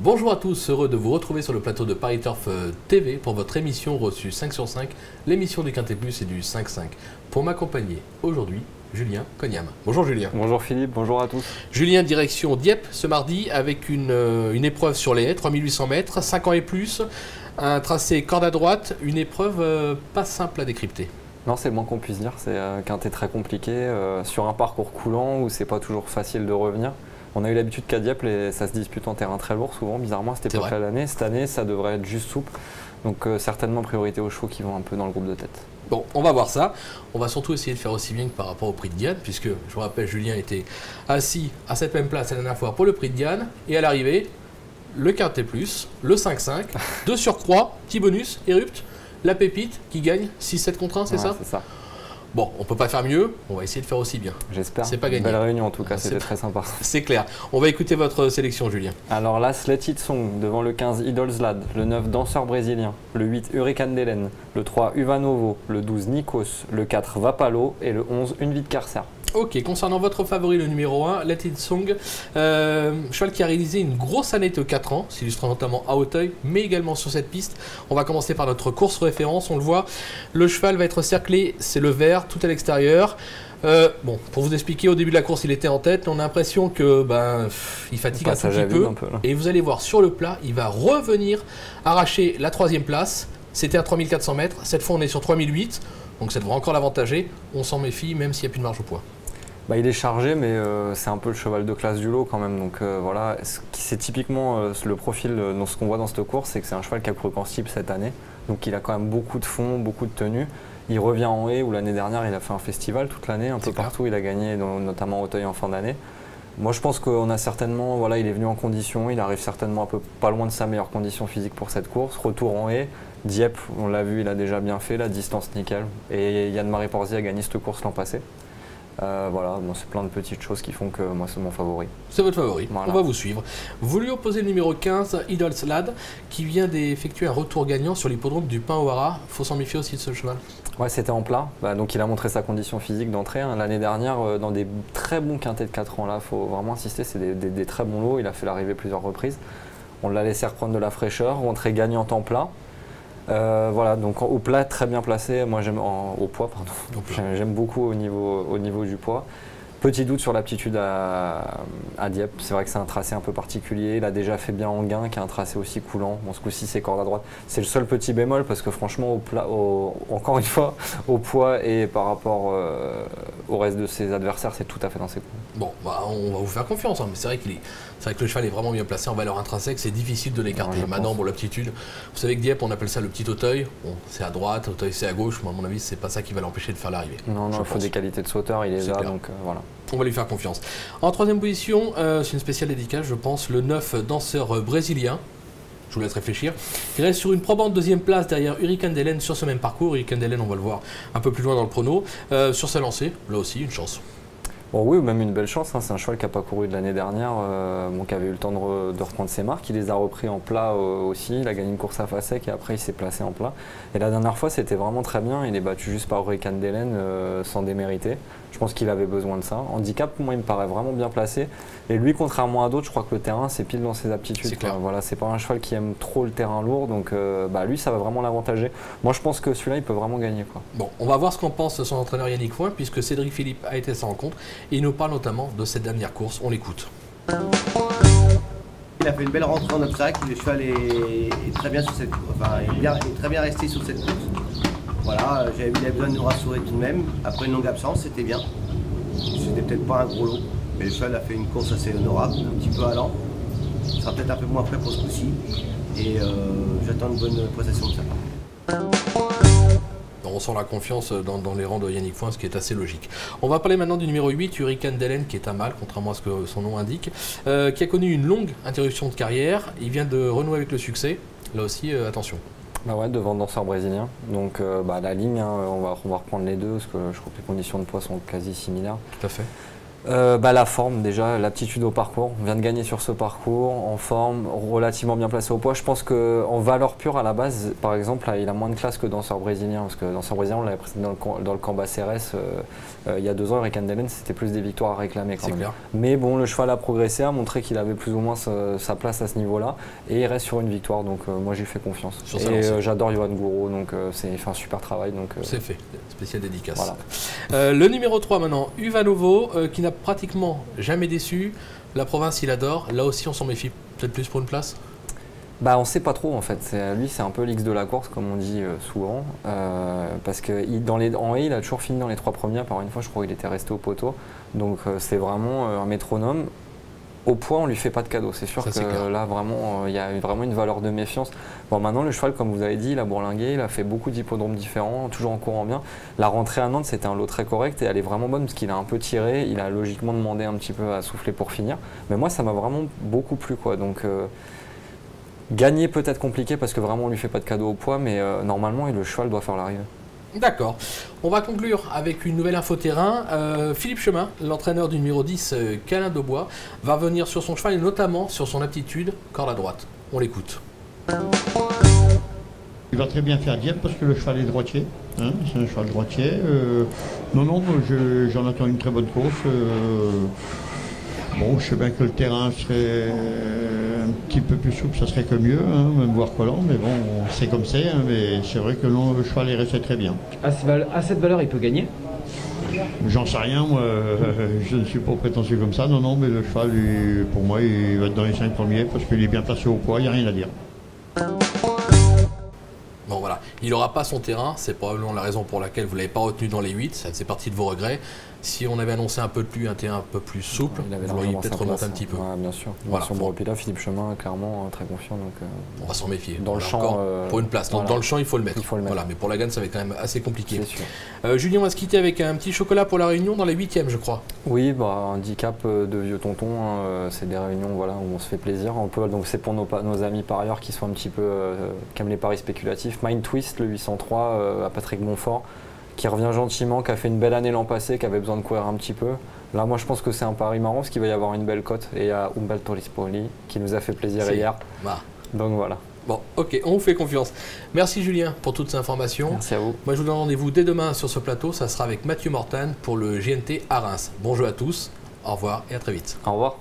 Bonjour à tous, heureux de vous retrouver sur le plateau de Paris Turf TV pour votre émission reçue 5 sur 5, l'émission du Quintet Plus et du 5-5. Pour m'accompagner aujourd'hui, Julien Cognam. Bonjour Julien. Bonjour Philippe, bonjour à tous. Julien, direction Dieppe ce mardi avec une épreuve sur les haies, 3800 mètres, 5 ans et plus, un tracé corde à droite, une épreuve pas simple à décrypter. Non, c'est le moins qu'on puisse dire, c'est un quintet très compliqué, sur un parcours coulant où c'est pas toujours facile de revenir. On a eu l'habitude qu'à Dieppe, ça se dispute en terrain très lourd, souvent, bizarrement, à cette époque de l'année. Cette année, ça devrait être juste souple. Donc certainement priorité aux chevaux qui vont un peu dans le groupe de tête. Bon, on va voir ça. On va surtout essayer de faire aussi bien que par rapport au prix de Diane, puisque, je vous rappelle, Julien était assis à cette même place la dernière fois pour le prix de Diane. Et à l'arrivée, le Quintet Plus, le 5-5, de surcroît, petit bonus, Erupt, la pépite qui gagne 6-7 contre 1, c'est ça? C'est ça. Bon, on peut pas faire mieux, on va essayer de faire aussi bien. J'espère. C'est pas gagné. Belle réunion en tout cas, c'était très sympa. C'est clair. On va écouter votre sélection, Julien. Alors là, Let It Song devant le 15 Idol's Lad, le 9 Danseur Brésilien, le 8 Hurricane d'Hélène, le 3 Uvanovo, le 12 Nikos, le 4 Vapalo et le 11 Une Vie de Carcer. Ok, concernant votre favori, le numéro 1, Let It Song, cheval qui a réalisé une grosse année de 4 ans, s'illustrant notamment à Auteuil, mais également sur cette piste. On va commencer par notre course référence, on le voit, le cheval va être cerclé, c'est le vert, tout à l'extérieur. Bon, pour vous expliquer, au début de la course, il était en tête, on a l'impression que il fatigue un tout petit peu, et vous allez voir sur le plat, il va revenir arracher la 3e place. C'était à 3400 mètres, cette fois on est sur 3008, donc ça devrait encore l'avantager, on s'en méfie même s'il n'y a plus de marge au poids. Il est chargé, mais c'est un peu le cheval de classe du lot quand même. Donc voilà, c'est typiquement le profil, ce qu'on voit dans cette course, c'est que c'est un cheval qui a couru qu'en cible cette année. Donc il a quand même beaucoup de fond, beaucoup de tenue. Il revient en haie, où l'année dernière il a fait un festival toute l'année, un peu partout. Il a gagné, notamment à Auteuil en fin d'année. Moi je pense qu'on a certainement, voilà, il est venu en condition, il arrive certainement un peu pas loin de sa meilleure condition physique pour cette course. Retour en haie. Dieppe, on l'a vu, il a déjà bien fait, la distance nickel. Et Yann-Marie Porzi a gagné cette course l'an passé. Voilà, bon, c'est plein de petites choses qui font que moi c'est mon favori. C'est votre favori, voilà. On va vous suivre. Vous lui opposez le numéro 15, Idol's Lad, qui vient d'effectuer un retour gagnant sur l'hippodrome du Pin-au-Haras. Il faut s'en méfier aussi de ce cheval. Ouais, c'était en plat, donc il a montré sa condition physique d'entrée. L'année dernière, dans des très bons quintets de 4 ans, là, il faut vraiment insister, c'est des très bons lots. Il a fait l'arrivée plusieurs reprises. On l'a laissé reprendre de la fraîcheur, rentrée gagnante en plat. Voilà, donc au plat très bien placé, moi j'aime au poids, pardon. J'aime beaucoup au niveau du poids. Petit doute sur l'aptitude à Dieppe, c'est vrai que c'est un tracé un peu particulier, il a déjà fait bien en gain, qui a un tracé aussi coulant, bon ce coup-ci c'est corde à droite. C'est le seul petit bémol parce que franchement, encore une fois, au poids et par rapport au reste de ses adversaires, c'est tout à fait dans ses coups. Bon, on va vous faire confiance, hein, mais c'est vrai que le cheval est vraiment bien placé en valeur intrinsèque, c'est difficile de l'écarter. Maintenant, bon, l'aptitude, vous savez que Dieppe, on appelle ça le petit Auteuil, bon, c'est à droite, Auteuil c'est à gauche, moi à mon avis, c'est pas ça qui va l'empêcher de faire l'arrivée. Non, il faut des qualités de sauteur, il est là, donc voilà. On va lui faire confiance. En 3e position, c'est une spéciale dédicace, je pense, le 9 Danseur Brésilien. Je vous laisse réfléchir. Il reste sur une probante 2e place derrière Hurricane d'Hélène sur ce même parcours. Hurricane d'Hélène, on va le voir un peu plus loin dans le prono. Sur sa lancée, là aussi, une chance. Bon, oui, même une belle chance, hein. C'est un cheval qui n'a pas couru de l'année dernière, qui avait eu le temps de reprendre ses marques. Il les a repris en plat aussi, il a gagné une course à face sec et après il s'est placé en plat. Et la dernière fois c'était vraiment très bien, il est battu juste par Hurricane d'Hélène sans démériter. Je pense qu'il avait besoin de ça. Handicap, moi il me paraît vraiment bien placé. Et lui, contrairement à d'autres, je crois que le terrain c'est pile dans ses aptitudes. Voilà, c'est pas un cheval qui aime trop le terrain lourd, donc lui ça va vraiment l'avantager. Moi je pense que celui-là il peut vraiment gagner, quoi. Bon, on va voir ce qu'en pense son entraîneur Yannick Foin, puisque Cédric Philippe a été à sa rencontre. Et il nous parle notamment de cette dernière course, on l'écoute. Il a fait une belle rentrée en obstacle, le cheval est très bien sur cette course, enfin il est très bien resté sur cette course. Voilà, j'avais besoin de nous rassurer tout de même. Après une longue absence, c'était bien. C'était peut-être pas un gros lot, mais le cheval a fait une course assez honorable, un petit peu allant. Il sera peut-être un peu moins prêt pour ce coup-ci. Et j'attends une bonne prestation de sa part. On sent la confiance dans les rangs de Yannick Foin, ce qui est assez logique. On va parler maintenant du numéro 8, Hurricane d'Hélène, qui est un mâle, contrairement à ce que son nom indique, qui a connu une longue interruption de carrière. Il vient de renouer avec le succès. Là aussi, attention. Bah ouais, devant Danseur Brésilien. Donc la ligne, hein, on va reprendre les deux, parce que je crois que les conditions de poids sont quasi similaires. Tout à fait. La forme déjà, l'aptitude au parcours. On vient de gagner sur ce parcours, en forme, relativement bien placé au poids. Je pense qu'en valeur pure à la base, par exemple, il a moins de classe que danseur brésilien. Parce que danseur brésilien, on l'avait présenté dans le Camba CRS il y a 2 ans, Eric Andelen, c'était plus des victoires à réclamer quand même. Clair. Mais bon, le cheval a progressé, a montré qu'il avait plus ou moins sa place à ce niveau-là. Et il reste sur une victoire, donc moi j'ai fait confiance. Et j'adore Johan Gouraud, donc c'est fait un super travail. C'est fait, spécial dédicace. Voilà. Le numéro 3 maintenant, Uvanovo, qui n'a pratiquement jamais déçu. La province, il adore. Là aussi, on s'en méfie peut-être plus pour une place. On sait pas trop en fait. Lui, c'est un peu l'X de la course, comme on dit souvent. Parce qu'en haie, il a toujours fini dans les 3 premiers. Par une fois, je crois qu'il était resté au poteau. Donc, c'est vraiment un métronome. Au poids, on lui fait pas de cadeau. C'est sûr que là, vraiment, il y a vraiment une valeur de méfiance. Bon, maintenant, le cheval, comme vous avez dit, il a bourlingué, il a fait beaucoup d'hippodromes différents, toujours en courant bien. La rentrée à Nantes, c'était un lot très correct et elle est vraiment bonne parce qu'il a un peu tiré. Il a logiquement demandé un petit peu à souffler pour finir. Mais moi, ça m'a vraiment beaucoup plu, quoi. Donc, gagner peut-être compliqué parce que vraiment, on lui fait pas de cadeau au poids, mais normalement, le cheval doit faire l'arrivée. D'accord. On va conclure avec une nouvelle info terrain. Philippe Chemin, l'entraîneur du numéro 10, Câlin d'Aubois, va venir sur son cheval et notamment sur son aptitude corde à droite. On l'écoute. Il va très bien faire Dieppe parce que le cheval est droitier. Hein, c'est un cheval droitier. Non, j'en attends une très bonne course. Bon, je sais bien que le terrain serait un petit peu plus souple, ça serait que mieux, hein, même voire collant, mais bon, c'est comme c'est, hein, mais c'est vrai que non, le cheval est resté très bien. À cette valeur, il peut gagner? J'en sais rien, moi, je ne suis pas prétentieux comme ça, non, mais le cheval, pour moi, il va être dans les 5 premiers parce qu'il est bien placé au poids, il n'y a rien à dire. Bon voilà, il n'aura pas son terrain, c'est probablement la raison pour laquelle vous ne l'avez pas retenu dans les 8, ça faisait partie de vos regrets. Si on avait annoncé un terrain un peu plus souple, vous l'auriez peut-être remonté un petit peu. Ouais, bien sûr. Voilà. Sur Boropila, Philippe Chemin, clairement, très confiant. Donc, on va s'en méfier. Dans le champ, pour une place. Voilà. Dans le champ, il faut le mettre. Voilà, mais pour la gagne, ça va être quand même assez compliqué. C'est sûr. Julien, on va se quitter avec un petit chocolat pour la réunion dans les 8e, je crois. Oui, handicap de vieux tonton. C'est des réunions où on se fait plaisir. Donc c'est pour nos amis parieurs qui sont un petit peu qui aiment les paris spéculatifs. Mind Twist, le 803 à Patrick Montfort, qui revient gentiment, qui a fait une belle année l'an passé, qui avait besoin de courir un petit peu. Là, moi, je pense que c'est un pari marrant, parce qu'il va y avoir une belle cote. Et il y a Umberto Rispoli, qui nous a fait plaisir hier. Donc voilà. Bon, ok, on vous fait confiance. Merci Julien pour toutes ces informations. Merci à vous. Moi, je vous donne rendez-vous dès demain sur ce plateau. Ça sera avec Mathieu Mortan pour le GNT à Reims. Bon jeu à tous, au revoir et à très vite. Au revoir.